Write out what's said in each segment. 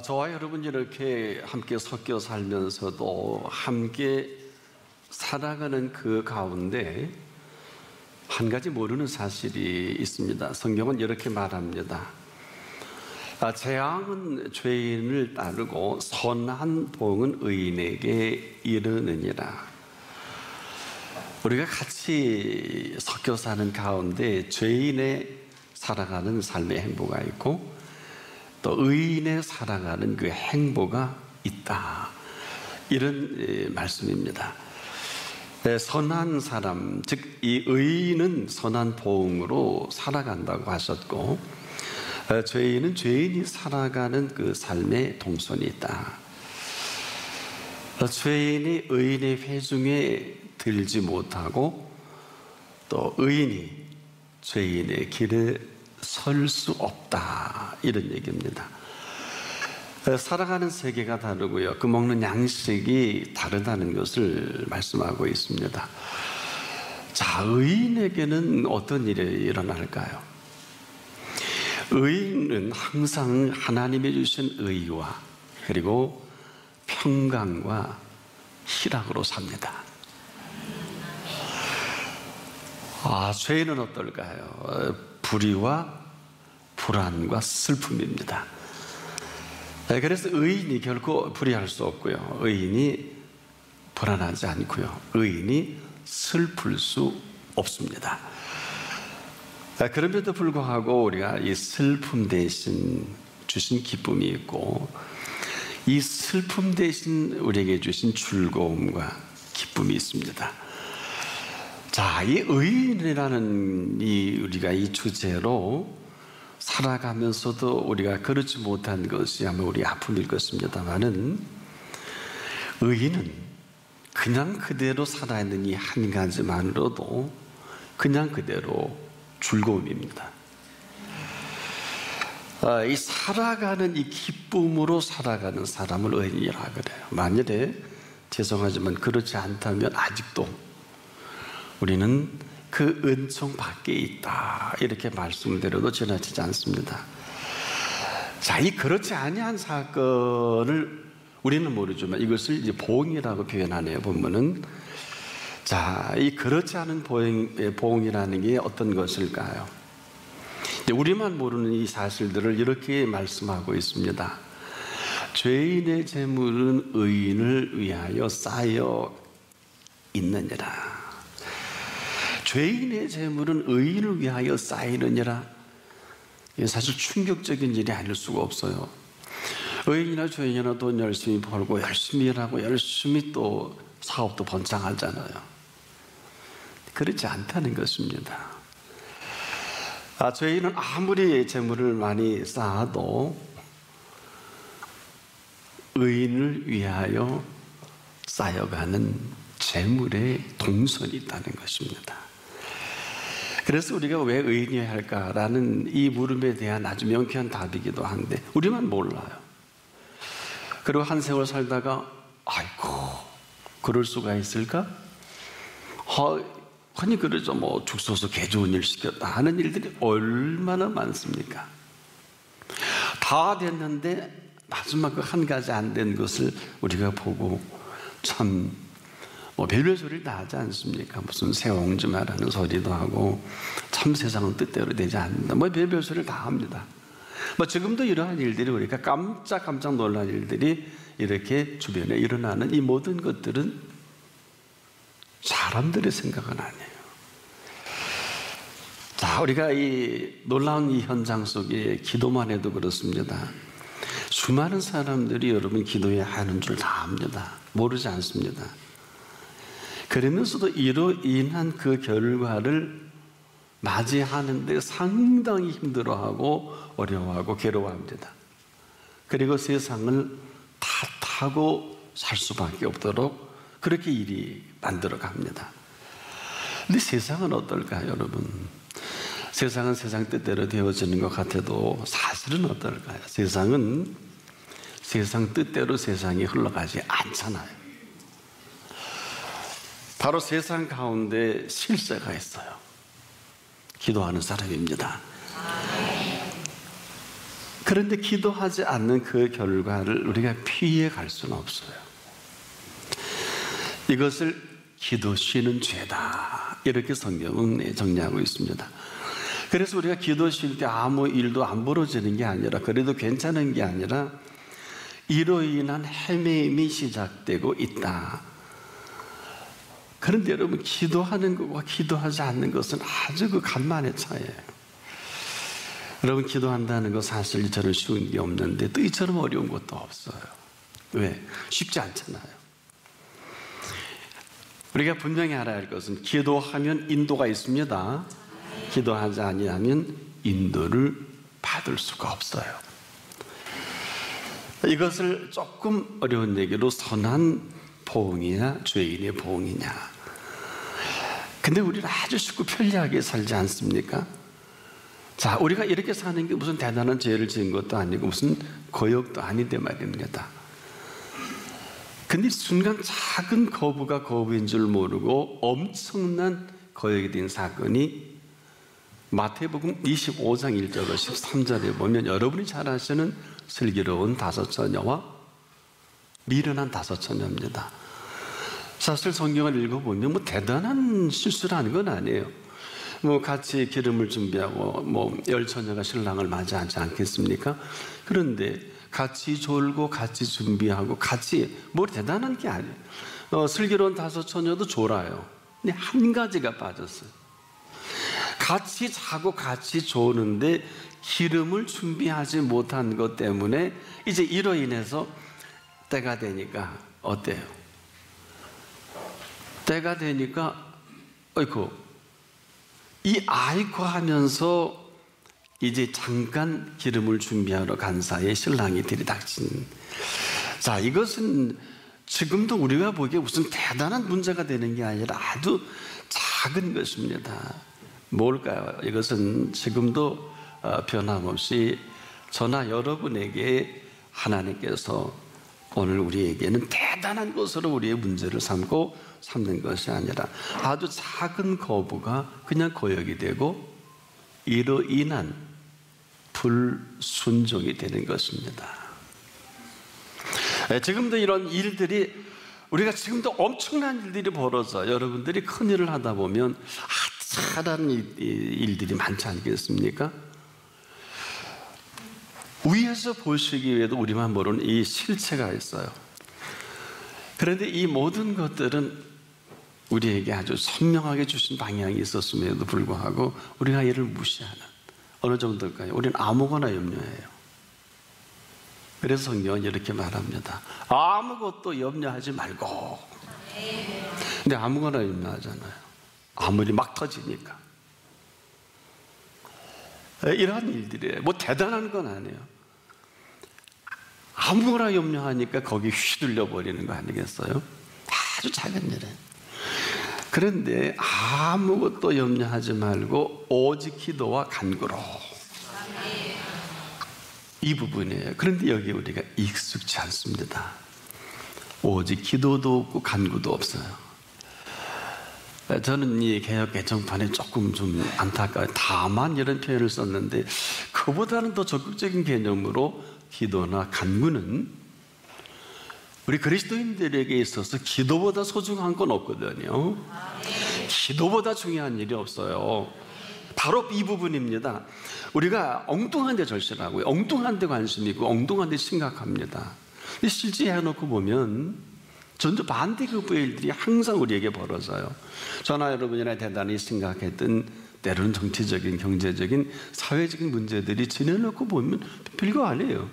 저와 여러분이 이렇게 함께 섞여 살면서도 함께 살아가는 그 가운데 한 가지 모르는 사실이 있습니다. 성경은 이렇게 말합니다. 재앙은 죄인을 따르고 선한 복은 의인에게 이르느니라. 우리가 같이 섞여 사는 가운데 죄인의 살아가는 삶의 행보가 있고 또 의인의 살아가는 그 행보가 있다, 이런 말씀입니다. 선한 사람, 즉 이 의인은 선한 보응으로 살아간다고 하셨고, 죄인은 죄인이 살아가는 그 삶의 동선이 있다. 죄인이 의인의 회중에 들지 못하고 또 의인이 죄인의 길에 설 수 없다, 이런 얘기입니다. 살아가는 세계가 다르고요, 그 먹는 양식이 다르다는 것을 말씀하고 있습니다. 자, 의인에게는 어떤 일이 일어날까요? 의인은 항상 하나님이 주신 의와 그리고 평강과 희락으로 삽니다. 죄인은 어떨까요? 불의와 불안과 슬픔입니다. 그래서 의인이 결코 불의할 수 없고요, 의인이 불안하지 않고요, 의인이 슬플 수 없습니다. 그럼에도 불구하고 우리가 이 슬픔 대신 주신 기쁨이 있고, 이 슬픔 대신 우리에게 주신 즐거움과 기쁨이 있습니다. 자, 이 의인이라는 우리가 이 주제로 살아가면서도 우리가 그렇지 못한 것이 아마 우리 아픔일 것입니다만은, 의인은 그냥 그대로 살아있는 이 한 가지만으로도 그냥 그대로 즐거움입니다. 이 살아가는 이 기쁨으로 살아가는 사람을 의인이라 그래요. 만일에 죄송하지만 그렇지 않다면 아직도 우리는 그 은총 밖에 있다, 이렇게 말씀드려도 지나치지 않습니다. 자, 이 그렇지 아니한 사건을 우리는 모르지만 이것을 이제 보응이라고 표현하네요, 보면은. 자, 이 그렇지 않은 보응이라는 게 어떤 것일까요? 우리만 모르는 이 사실들을 이렇게 말씀하고 있습니다. 죄인의 재물은 의인을 위하여 쌓여 있느니라. 죄인의 재물은 의인을 위하여 쌓이느니라. 이게 사실 충격적인 일이 아닐 수가 없어요. 의인이나 죄인이나 돈 열심히 벌고 열심히 일하고 열심히 또 사업도 번창하잖아요. 그렇지 않다는 것입니다. 죄인은 아무리 재물을 많이 쌓아도 의인을 위하여 쌓여가는 재물의 동선이 있다는 것입니다. 그래서 우리가 왜 의인이어야 할까라는 이 물음에 대한 아주 명쾌한 답이기도 한데 우리만 몰라요. 그리고 한 세월 살다가 아이고 그럴 수가 있을까? 흔히 그러죠. 뭐 죽소서 개 좋은 일 시켰다 하는 일들이 얼마나 많습니까? 다 됐는데 마지막 그 한 가지 안 된 것을 우리가 보고 참 별별 소리를 다 하지 않습니까? 무슨 새옹지마라는 소리도 하고 참 세상은 뜻대로 되지 않는다, 별별 소리를 다 합니다. 지금도 이러한 일들이, 우리가 깜짝 놀란 일들이 이렇게 주변에 일어나는 이 모든 것들은 사람들의 생각은 아니에요. 자, 우리가 이 놀라운 이 현장 속에 기도만 해도 그렇습니다. 수많은 사람들이 여러분 기도해야 하는 줄 다 압니다. 모르지 않습니다. 그러면서도 이로 인한 그 결과를 맞이하는데 상당히 힘들어하고 어려워하고 괴로워합니다. 그리고 세상을 탓하고 살 수밖에 없도록 그렇게 일이 만들어 갑니다. 근데 세상은 어떨까요, 여러분? 세상은 세상 뜻대로 되어지는 것 같아도 사실은 어떨까요? 세상은 세상 뜻대로 세상이 흘러가지 않잖아요. 바로 세상 가운데 실세가 있어요. 기도하는 사람입니다. 그런데 기도하지 않는 그 결과를 우리가 피해 갈 수는 없어요. 이것을 기도 쉬는 죄다, 이렇게 성경은 정리하고 있습니다. 그래서 우리가 기도 쉴 때 아무 일도 안 벌어지는 게 아니라, 그래도 괜찮은 게 아니라 이로 인한 헤매임이 시작되고 있다. 그런데 여러분, 기도하는 것과 기도하지 않는 것은 아주 그 간만의 차이예요. 여러분, 기도한다는 거 사실 이처럼 쉬운 게 없는데 또 이처럼 어려운 것도 없어요. 왜? 쉽지 않잖아요. 우리가 분명히 알아야 할 것은 기도하면 인도가 있습니다. 기도하지 아니하면 인도를 받을 수가 없어요. 이것을 조금 어려운 얘기로 선한 보응이냐 죄인의 보응이냐. 근데 우리는 아주 쉽고 편리하게 살지 않습니까? 자, 우리가 이렇게 사는 게 무슨 대단한 죄를 지은 것도 아니고 무슨 거역도 아닌데 말입니다. 근데 순간 작은 거부가 거부인 줄 모르고 엄청난 거역이 된 사건이 마태복음 25장 1절과 13절에 보면 여러분이 잘 아시는 슬기로운 5 처녀와 미련한 5 처녀입니다. 사실 성경을 읽어보면 뭐 대단한 실수를 하는 건 아니에요. 뭐 같이 기름을 준비하고 뭐 10 처녀가 신랑을 맞이하지 않겠습니까? 그런데 같이 졸고 같이 준비하고 같이 뭐 대단한 게 아니에요. 슬기로운 5 처녀도 졸아요. 근데 한 가지가 빠졌어요. 같이 자고 같이 조는데 기름을 준비하지 못한 것 때문에 이제 이로 인해서 때가 되니까 어때요? 때가 되니까 어이쿠, 이 아이쿠 하면서 이제 잠깐 기름을 준비하러 간 사이에 신랑이 들이닥친. 자, 이것은 지금도 우리가 보기에 무슨 대단한 문제가 되는 게 아니라 아주 작은 것입니다. 뭘까요? 이것은 지금도 변함없이 저나 여러분에게 하나님께서 오늘 우리에게는 대단한 것으로 우리의 문제를 삼는 것이 아니라 아주 작은 거부가 그냥 거역이 되고 이로 인한 불순종이 되는 것입니다. 지금도 이런 일들이, 우리가 지금도 엄청난 일들이 벌어져 여러분들이 큰 일을 하다 보면 아차라는 일들이 많지 않겠습니까? 위에서 보시기에도 우리만 모르는 이 실체가 있어요. 그런데 이 모든 것들은 우리에게 아주 선명하게 주신 방향이 있었음에도 불구하고 우리가 이를 무시하는, 어느 정도일까요? 우리는 아무거나 염려해요. 그래서 성경은 이렇게 말합니다. 아무것도 염려하지 말고. 근데 아무거나 염려하잖아요. 아무리 막 터지니까. 이러한 일들이에요. 뭐 대단한 건 아니에요. 아무거나 염려하니까 거기 휘둘려 버리는 거 아니겠어요? 아주 작은 일이에요. 그런데 아무것도 염려하지 말고 오직 기도와 간구로, 이 부분이에요. 그런데 여기 우리가 익숙치 않습니다. 오직 기도도 없고 간구도 없어요. 저는 이 개역 개정판에 조금 좀 안타까워요. 다만 이런 표현을 썼는데 그보다는 더 적극적인 개념으로 기도나 간구는 우리 그리스도인들에게 있어서 기도보다 소중한 건 없거든요. 기도보다 중요한 일이 없어요. 바로 이 부분입니다. 우리가 엉뚱한 데 절실하고요, 엉뚱한 데 관심 있고 엉뚱한 데 심각합니다. 근데 실제 해놓고 보면 전혀 반대급부의 일들이 항상 우리에게 벌어져요. 저나 여러분이나 대단히 심각했던 때로는 정치적인, 경제적인, 사회적인 문제들이 지내놓고 보면 별거 아니에요.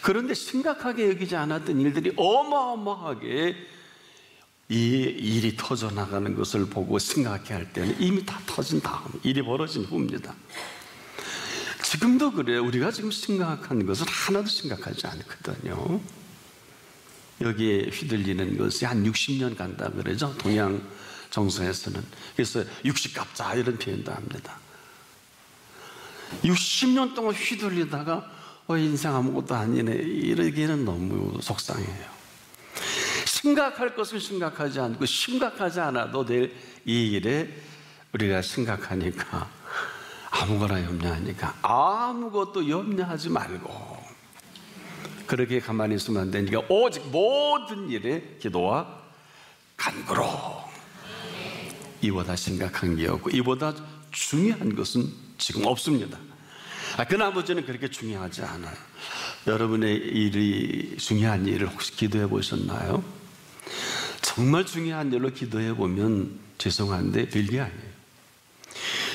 그런데 심각하게 여기지 않았던 일들이 어마어마하게 이 일이 터져나가는 것을 보고 심각해 할 때는 이미 다 터진 다음, 일이 벌어진 후입니다. 지금도 그래요. 우리가 지금 심각한 것은 하나도 심각하지 않거든요. 여기에 휘둘리는 것이 한 60년 간다 그러죠. 동양 정서에서는. 그래서 60갑자 이런 표현도 합니다. 60년 동안 휘둘리다가 인생 아무것도 아니네, 이러기에는 너무 속상해요. 심각할 것은 심각하지 않고 심각하지 않아도 될 이 일에 우리가 심각하니까 아무거나 염려하니까 아무것도 염려하지 말고 그렇게 가만히 있으면 안 되니까 오직 모든 일에 기도와 간구로. 이보다 심각한 게 없고 이보다 중요한 것은 지금 없습니다. 그 나머지는 그렇게 중요하지 않아요. 여러분의 일이 중요한 일을 혹시 기도해 보셨나요? 정말 중요한 일로 기도해 보면 죄송한데 별게 아니에요.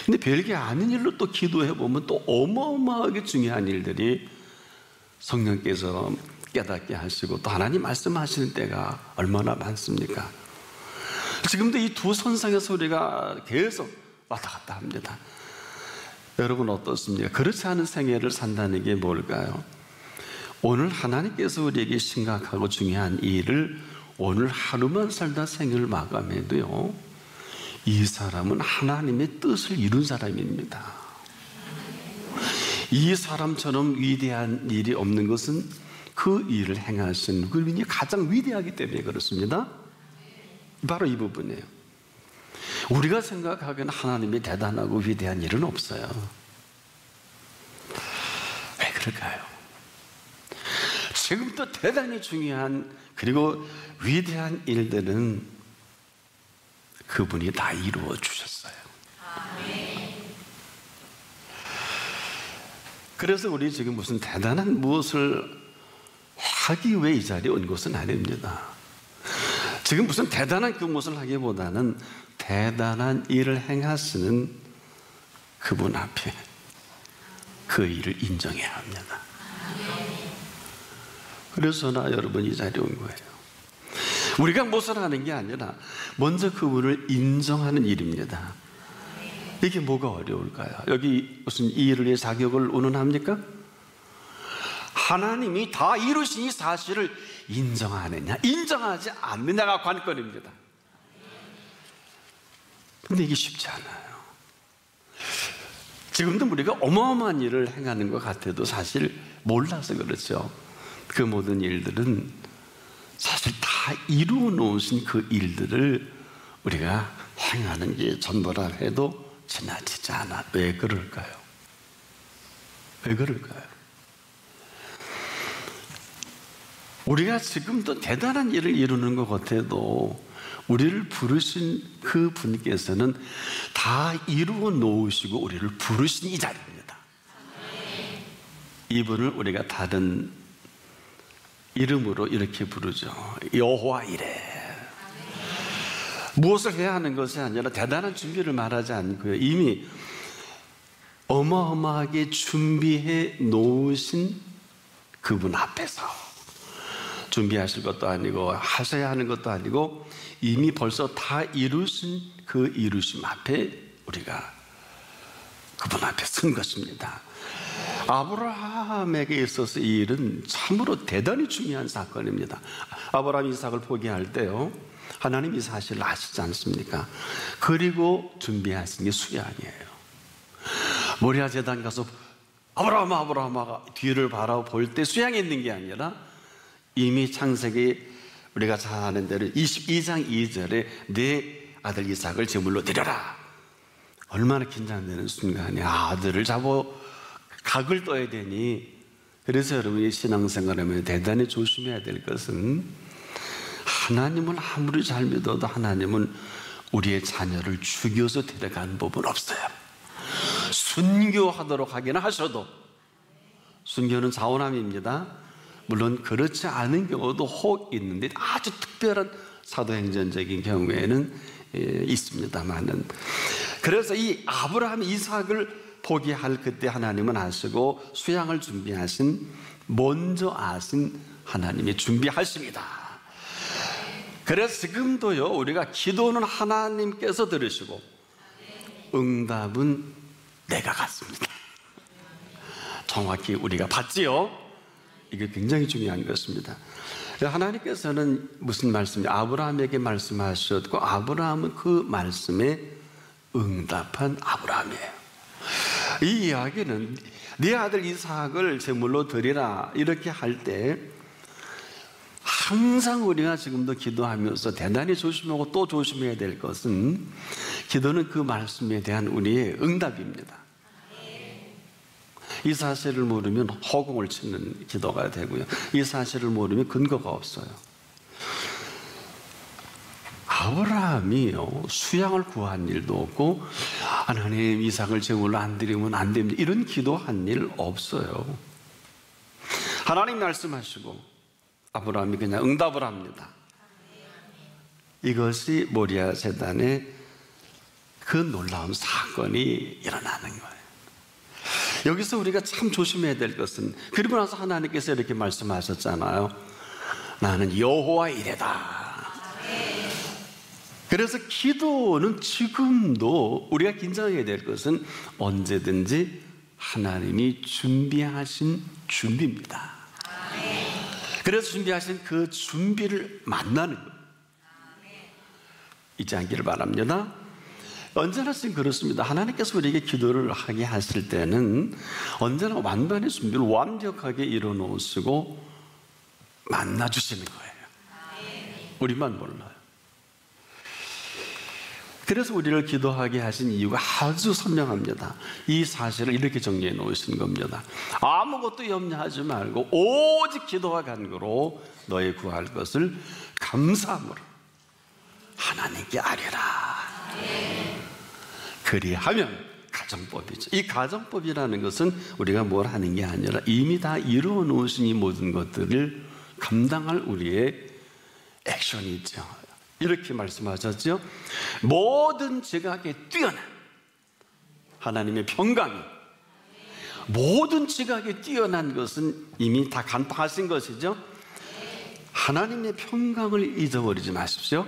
근데 별게 아닌 일로 또 기도해 보면 또 어마어마하게 중요한 일들이 성령께서 깨닫게 하시고 또 하나님 말씀하시는 때가 얼마나 많습니까? 지금도 이 두 선상의 소리가 계속 왔다 갔다 합니다. 여러분 어떻습니까? 그렇지 않은 생애를 산다는 게 뭘까요? 오늘 하나님께서 우리에게 심각하고 중요한 일을 오늘 하루만 살다 생을 마감해도요, 이 사람은 하나님의 뜻을 이룬 사람입니다. 이 사람처럼 위대한 일이 없는 것은 그 일을 행하신 그분이 가장 위대하기 때문에 그렇습니다. 바로 이 부분이에요. 우리가 생각하기에는 하나님의 대단하고 위대한 일은 없어요. 왜 그럴까요? 지금부터 대단히 중요한 그리고 위대한 일들은 그분이 다 이루어 주셨어요. 그래서 우리 지금 무슨 대단한 무엇을 하기 위해 이 자리에 온 것은 아닙니다. 지금 무슨 대단한 그 무엇을 하기보다는 대단한 일을 행하시는 그분 앞에 그 일을 인정해야 합니다. 그래서 나 여러분 이 자리에 온 거예요. 우리가 무엇을 하는 게 아니라 먼저 그분을 인정하는 일입니다. 이게 뭐가 어려울까요? 여기 무슨 이 일을 위해 자격을 운운합니까? 하나님이 다 이루신 이 사실을 인정하느냐 인정하지 않느냐가 관건입니다. 근데 이게 쉽지 않아요. 지금도 우리가 어마어마한 일을 행하는 것 같아도 사실 몰라서 그렇죠. 그 모든 일들은 사실 다 이루어 놓으신 그 일들을 우리가 행하는 게 전부라 해도 지나치지 않아. 왜 그럴까요? 왜 그럴까요? 우리가 지금도 대단한 일을 이루는 것 같아도 우리를 부르신 그 분께서는 다 이루어 놓으시고 우리를 부르신 이 자리입니다. 이분을 우리가 다른 이름으로 이렇게 부르죠. 여호와 이레. 무엇을 해야 하는 것이 아니라 대단한 준비를 말하지 않고요, 이미 어마어마하게 준비해 놓으신 그분 앞에서 준비하실 것도 아니고 하셔야 하는 것도 아니고 이미 벌써 다 이루신 그 이루심 앞에 우리가 그분 앞에 선 것입니다. 아브라함에게 있어서 이 일은 참으로 대단히 중요한 사건입니다. 아브라함이 이삭을 포기할 때요, 하나님 이 사실을 아시지 않습니까? 그리고 준비하신 게 수양이에요. 모리아 제단 가서 아브라함아 뒤를 바라볼 때 수양이 있는 게 아니라 이미 창세기 우리가 잘 아는 대로 22장 2절에 내 아들 이삭을 제물로 드려라. 얼마나 긴장되는 순간에 아들을 잡아 각을 떠야 되니. 그래서 여러분이 신앙생활하면 대단히 조심해야 될 것은 하나님을 아무리 잘 믿어도 하나님은 우리의 자녀를 죽여서 데려가는 법은 없어요. 순교하도록 하기는 하셔도 순교는 자원함입니다. 물론 그렇지 않은 경우도 혹 있는데 아주 특별한 사도행전적인 경우에는 있습니다만은, 그래서 이 아브라함 이삭을 포기할 그때 하나님은 아시고 수양을 준비하신, 먼저 아신 하나님이 준비하십니다. 그래서 지금도요, 우리가 기도는 하나님께서 들으시고 응답은 내가 갖습니다. 정확히 우리가 받지요. 이게 굉장히 중요한 것입니다. 하나님께서는 무슨 말씀이 아브라함에게 말씀하셨고 아브라함은 그 말씀에 응답한 아브라함이에요. 이 이야기는 네 아들 이삭을 제물로 드리라 이렇게 할 때 항상 우리가 지금도 기도하면서 대단히 조심하고 또 조심해야 될 것은 기도는 그 말씀에 대한 우리의 응답입니다. 이 사실을 모르면 허공을 치는 기도가 되고요. 이 사실을 모르면 근거가 없어요. 아브라함이요, 수양을 구한 일도 없고, 하나님 이삭을 제물로 안 드리면 안 됩니다, 이런 기도한 일 없어요. 하나님 말씀하시고 아브라함이 그냥 응답을 합니다. 이것이 모리아 제단의 그 놀라운 사건이 일어나는 거예요. 여기서 우리가 참 조심해야 될 것은, 그리고 나서 하나님께서 이렇게 말씀하셨잖아요. 나는 여호와의 이레다. 그래서 기도는 지금도 우리가 긴장해야 될 것은 언제든지 하나님이 준비하신 준비입니다. 그래서 준비하신 그 준비를 만나는 거예요. 잊지 않기를 바랍니다. 언제나 지금 그렇습니다. 하나님께서 우리에게 기도를 하게 하실 때는 언제나 완전히 준비를 완벽하게 이뤄놓으시고 만나주시는 거예요. 우리만 몰라요. 그래서 우리를 기도하게 하신 이유가 아주 선명합니다. 이 사실을 이렇게 정리해 놓으신 겁니다. 아무것도 염려하지 말고 오직 기도와 간구로 너의 구할 것을 감사함으로 하나님께 아뢰라. 그리하면 가정법이죠. 이 가정법이라는 것은 우리가 뭘 하는 게 아니라 이미 다 이루어 놓으신 이 모든 것들을 감당할 우리의 액션이 있죠. 이렇게 말씀하셨죠. 모든 지각에 뛰어난 하나님의 평강이, 모든 지각에 뛰어난 것은 이미 다 간파하신 것이죠. 하나님의 평강을 잊어버리지 마십시오.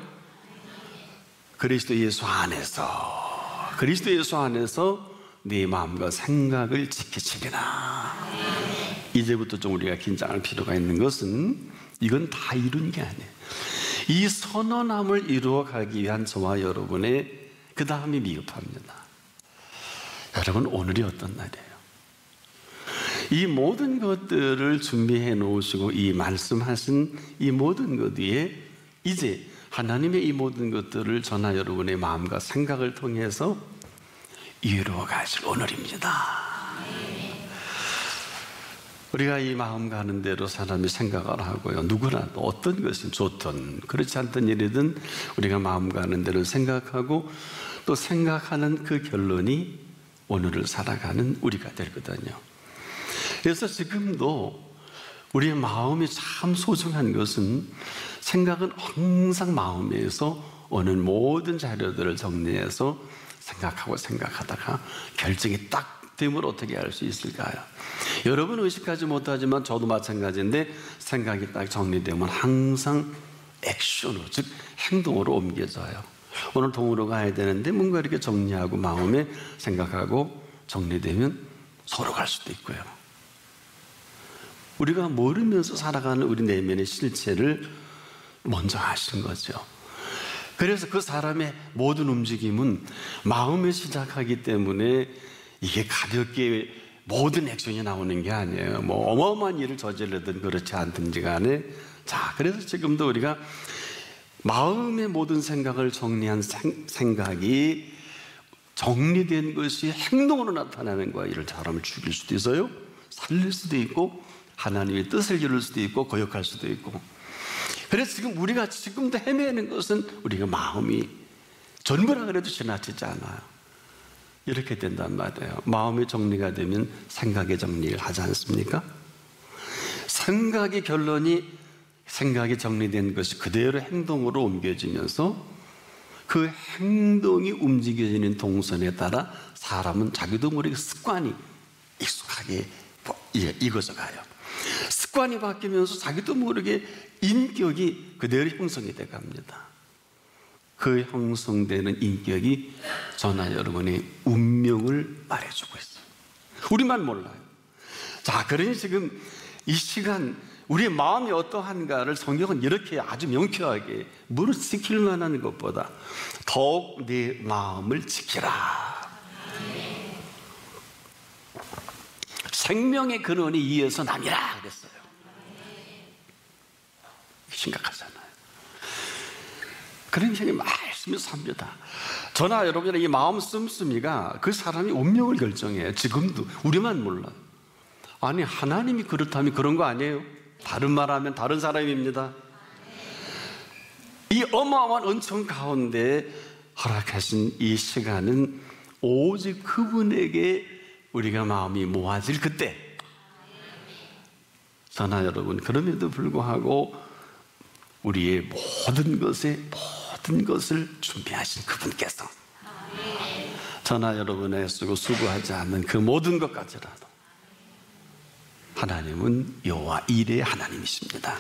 그리스도 예수 안에서 네 마음과 생각을 지키시리라. 이제부터 좀 우리가 긴장할 필요가 있는 것은 이건 다 이룬 게 아니에요. 이 선언함을 이루어가기 위한 저와 여러분의 그 다음이 미흡합니다. 여러분, 오늘이 어떤 날이에요? 이 모든 것들을 준비해 놓으시고 이 말씀하신 이 모든 것 위에 이제 하나님의 이 모든 것들을 저나 여러분의 마음과 생각을 통해서 이루어 가실 오늘입니다. 우리가 이 마음 가는 대로 사람이 생각을 하고요, 누구라도 어떤 것이 좋든 그렇지 않든 일이든 우리가 마음 가는 대로 생각하고 또 생각하는 그 결론이 오늘을 살아가는 우리가 되거든요. 그래서 지금도 우리의 마음이 참 소중한 것은, 생각은 항상 마음에서 오는 모든 자료들을 정리해서 생각하다가 결정이 딱 되면 어떻게 할 수 있을까요? 여러분 의식하지 못하지만 저도 마찬가지인데, 생각이 딱 정리되면 항상 액션으로, 즉 행동으로 옮겨져요. 오늘 동으로 가야 되는데 뭔가 이렇게 정리하고 마음에 생각하고 정리되면 서로 갈 수도 있고요. 우리가 모르면서 살아가는 우리 내면의 실체를 먼저 아시는 거죠. 그래서 그 사람의 모든 움직임은 마음에 시작하기 때문에 이게 가볍게 모든 액션이 나오는 게 아니에요. 뭐 어마어마한 일을 저지르든 그렇지 않든지 간에. 자, 그래서 지금도 우리가 마음의 모든 생각을 정리한 생각이 정리된 것이 행동으로 나타나는 거야. 이를 사람을 죽일 수도 있어요, 살릴 수도 있고, 하나님의 뜻을 이룰 수도 있고, 거역할 수도 있고. 그래서 지금 우리가 지금도 헤매는 것은 우리가 마음이 전부라 그래도 지나치지 않아요. 이렇게 된단 말이에요. 마음의 정리가 되면 생각의 정리를 하지 않습니까? 생각의 결론이, 생각이 정리된 것이 그대로 행동으로 옮겨지면서 그 행동이 움직여지는 동선에 따라 사람은 자기도 모르게 습관이 익숙하게 익어져 가요. 습관이 바뀌면서 자기도 모르게 인격이 그대로 형성이 돼 갑니다. 그 형성되는 인격이 저나 여러분의 운명을 말해주고 있어요. 우리만 몰라요. 자, 그러니 지금 이 시간 우리의 마음이 어떠한가를 성경은 이렇게 아주 명쾌하게, 무릇 지킬 만한 것보다 더욱 내 마음을 지키라. 생명의 근원이 이에서 남이라 그랬어요. 심각하잖아요. 그런 식의 말씀이 삽니다. 저나 여러분의 이 마음 씀씀이가 그 사람의 운명을 결정해요. 지금도 우리만 몰라요. 아니, 하나님이 그렇다면 그런 거 아니에요? 다른 말하면 다른 사람입니다. 이 어마어마한 은총 가운데 허락하신 이 시간은 오직 그분에게 우리가 마음이 모아질 그때. 저나 여러분, 그럼에도 불구하고 우리의 모든 것을 준비하신 그분께서 저나 여러분의 애쓰고 수고하지 않는 그 모든 것까지라도 하나님은 여호와 일의 하나님이십니다.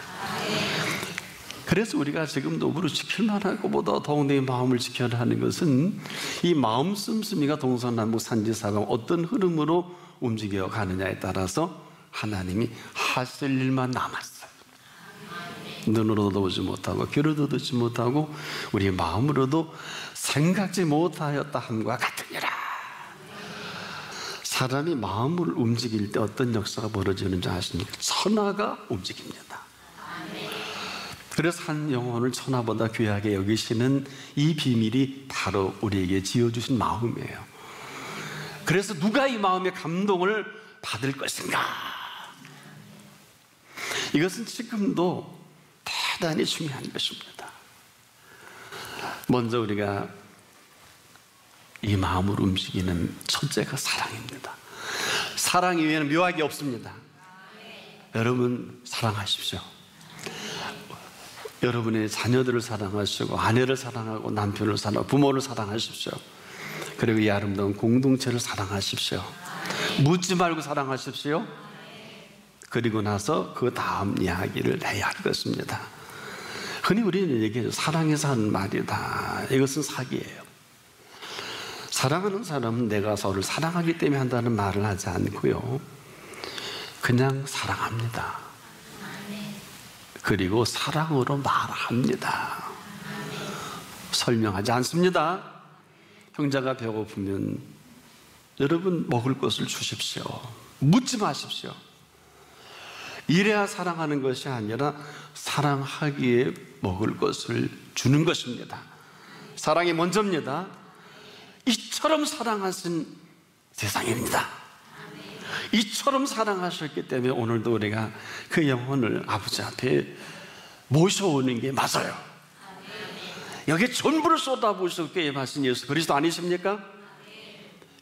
그래서 우리가 지금 노부를 지킬 만한 것보다 더욱 내 마음을 지켜야 하는 것은 이 마음 씀씀이가 동서남북 산지사방 어떤 흐름으로 움직여 가느냐에 따라서 하나님이 하실 일만 남았어요. 눈으로도 보지 못하고 귀로도 듣지 못하고 우리 마음으로도 생각지 못하였다 함과 같으니라. 사람이 마음을 움직일 때 어떤 역사가 벌어지는지 아십니까? 천하가 움직입니다. 그래서 한 영혼을 천하보다 귀하게 여기시는 이 비밀이 바로 우리에게 지어주신 마음이에요. 그래서 누가 이 마음의 감동을 받을 것인가? 이것은 지금도 대단히 중요한 것입니다. 먼저 우리가 이 마음을 움직이는 첫째가 사랑입니다. 사랑 이외에는 묘하게 없습니다. 여러분 사랑하십시오. 여러분의 자녀들을 사랑하시고 아내를 사랑하고 남편을 사랑하고 부모를 사랑하십시오. 그리고 이 아름다운 공동체를 사랑하십시오. 묻지 말고 사랑하십시오. 그리고 나서 그 다음 이야기를 해야 할 것입니다. 흔히 우리는 얘기해요. 사랑해서 하는 말이다. 이것은 사기예요. 사랑하는 사람은 내가 서로를 사랑하기 때문에 한다는 말을 하지 않고요, 그냥 사랑합니다. 그리고 사랑으로 말합니다. 설명하지 않습니다. 형제가 배고프면 여러분 먹을 것을 주십시오. 묻지 마십시오. 이래야 사랑하는 것이 아니라 사랑하기에 먹을 것을 주는 것입니다. 사랑이 먼저입니다. 이처럼 사랑하신 세상입니다. 이처럼 사랑하셨기 때문에 오늘도 우리가 그 영혼을 아버지 앞에 모셔오는 게 맞아요. 여기에 전부를 쏟아부으시고 게임하신 예수 그리스도 아니십니까?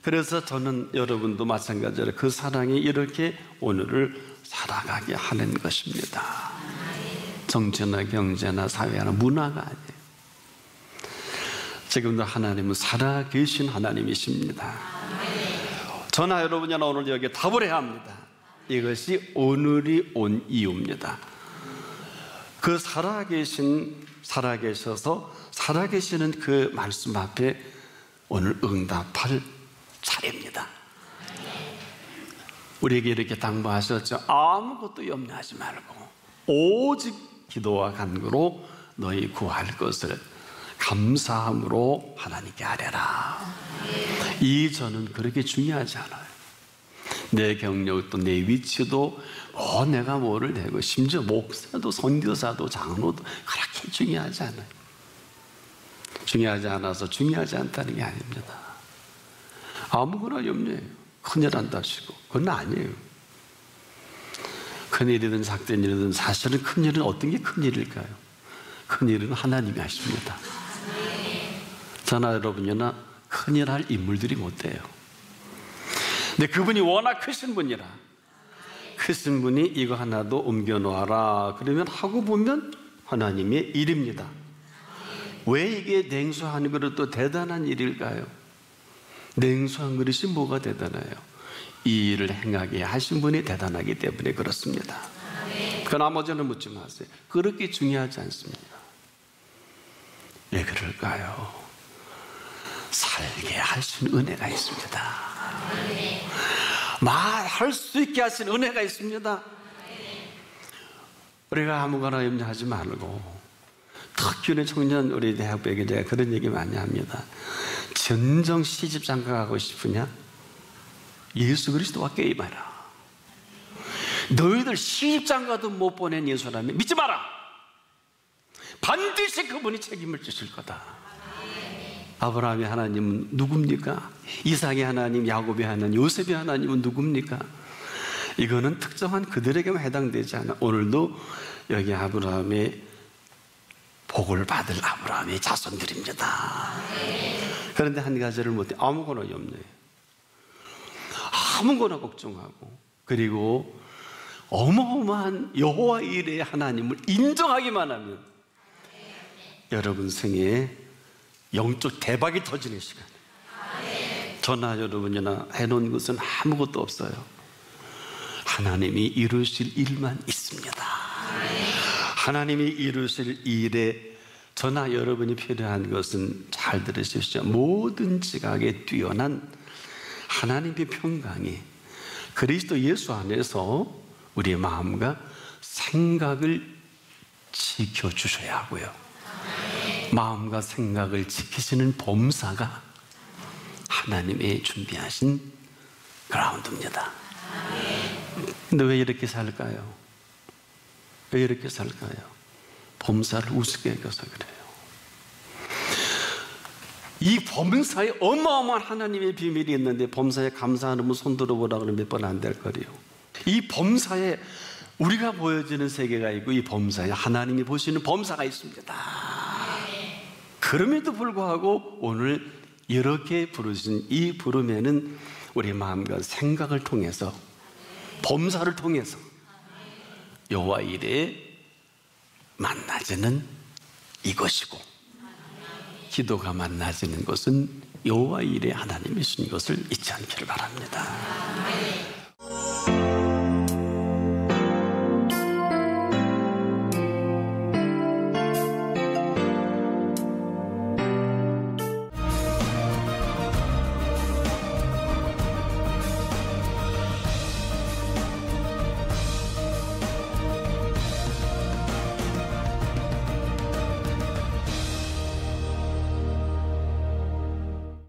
그래서 저는 여러분도 마찬가지로 그 사랑이 이렇게 오늘을 살아가게 하는 것입니다. 정치나 경제나 사회나 문화가 아니에요. 지금도 하나님은 살아계신 하나님이십니다. 저나 여러분이나 오늘 여기에 답을 해야 합니다. 이것이 오늘이 온 이유입니다. 그 살아계셔서 살아계시는 그 말씀 앞에 오늘 응답할 차례입니다. 우리에게 이렇게 당부하셨죠. 아무것도 염려하지 말고 오직 기도와 간구로 너희 구할 것을 감사함으로 하나님께 아뢰라. 이 저는 그렇게 중요하지 않아요. 내 경력도 내 위치도 내가 뭐를 내고 심지어 목사도 선교사도 장로도 그렇게 중요하지 않아요. 중요하지 않아서 중요하지 않다는 게 아닙니다. 아무거나 염려해요. 큰일 한다시고 그건 아니에요. 큰일이든 작은 일이든 사실은 큰일은 어떤 게 큰일일까요? 큰일은 하나님이 하십니다. 저나 여러분이나 큰일 할 인물들이 못 돼요. 근데 그분이 워낙 크신 분이라, 크신 분이 이거 하나도 옮겨 놓아라 그러면 하고 보면 하나님의 일입니다. 왜 이게 냉수한 그릇도 대단한 일일까요? 냉수한 그릇이 뭐가 대단해요? 이 일을 행하게 하신 분이 대단하기 때문에 그렇습니다. 그 나머지는 묻지 마세요. 그렇게 중요하지 않습니다. 왜 그럴까요? 살게 하신 은혜가 있습니다. 말할 수 있게 하신 은혜가 있습니다. 우리가 아무거나 염려하지 말고, 특히 청년 우리 대학부에게 제가 그런 얘기 많이 합니다. 전정 시집 장가 가고 싶으냐? 예수 그리스도와 게임하라. 너희들 시집 장가도 못 보낸 예수라면 믿지 마라. 반드시 그분이 책임을 지실 거다. 아브라함의 하나님은 누굽니까? 이삭의 하나님, 야곱의 하나님, 요셉의 하나님은 누굽니까? 이거는 특정한 그들에게만 해당되지 않아. 오늘도 여기 아브라함의 복을 받을 아브라함의 자손들입니다. 그런데 한 가지를 못해. 아무거나 염려해. 아무거나 걱정하고, 그리고 어마어마한 여호와 일의 하나님을 인정하기만 하면 여러분 생애에 영적 대박이 터지는 시간. 저나 여러분이나 해놓은 것은 아무것도 없어요. 하나님이 이루실 일만 있습니다. 하나님이 이루실 일에 저나 여러분이 필요한 것은, 잘 들으십시오, 모든 지각에 뛰어난 하나님의 평강이 그리스도 예수 안에서 우리의 마음과 생각을 지켜주셔야 하고요, 마음과 생각을 지키시는 범사가 하나님의 준비하신 그라운드입니다. 근데 왜 이렇게 살까요? 왜 이렇게 살까요? 범사를 우습게 여겨서 그래요. 이 범사에 어마어마한 하나님의 비밀이 있는데, 범사에 감사하는 분 손 들어보라 그러면 몇 번 안 될 거래요. 이 범사에 우리가 보여지는 세계가 있고, 이 범사에 하나님이 보시는 범사가 있습니다. 그럼에도 불구하고 오늘 이렇게 부르신 이 부름에는 우리 마음과 생각을 통해서, 범사를 통해서 여호와 일에 만나지는 이것이고, 기도가 만나지는 것은 여호와 일에 하나님이 주신 것을 잊지 않기를 바랍니다.